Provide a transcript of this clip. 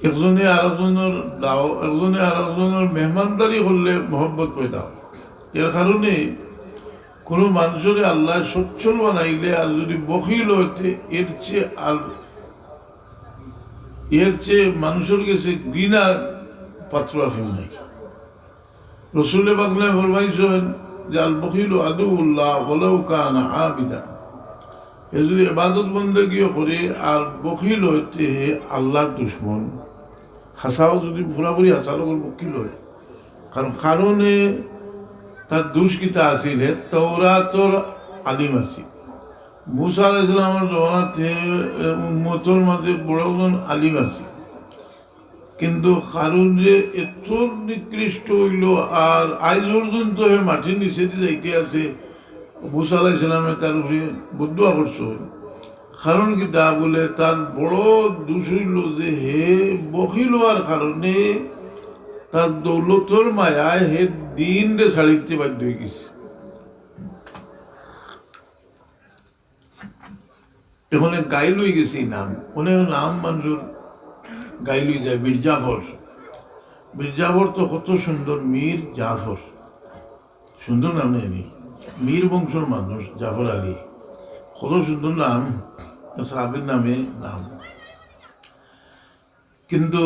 একজনে আরেকজনের দাও, একজনে আরেকজনের মেহমানদারি করলে মহব্বত পয়দা হয়। এর কারণে কোনো মানুষের আল্লাহ সচ্ছল বানাইলে আর যদি বখিল হইতে এর চেয়ে মানুষের কাছে ঘৃণার পাত্র আর কেউ নাই। রসুলে বাংলায় ফরমাইছেন যে আল বখিল আদুউল্লাহ হলেও কানা আবিদা, এ যদি ইবাদত বন্দেগীও করে আর বখিল হইতে আল্লাহর দুশ্মন, হাসাও যদি পুরাপুরি হাসার ওপর বকিল হয়। কারণে তার দুষ্কৃতা আসিলে তওরাতর আলিম আছিল। মুসা আলাইহিস সালামের জমানাতে উম্মতের মাঝে বড় আলিম আছে, কিন্তু কারণ যে এত নিকৃষ্ট হইল আর আজ পর্যন্ত মাটির নিচে দিয়ে যাইতে আছে। মুসা আলাইহিস সালামে তার উপরে বদুয়া করছে, কারণ কি তা বলে তার বড় দোষ হইল যে হে বখিল হওয়ার কারণে তার দৌলতর মায়ায় হে দিন রে ছাড়িতে বাধ্য হয়ে গেছে। এখানে গাই লই গেছে নাম, অনেক নাম মানুষের গাই লই যায়। মির্জাফর, মির্জাফর তো কত সুন্দর, মীর জাফর, সুন্দর নাম নেই। মীর বংশর মানুষ, জাফর আলী, কত সুন্দর নাম, সাহাবীর নামে নাম। কিন্তু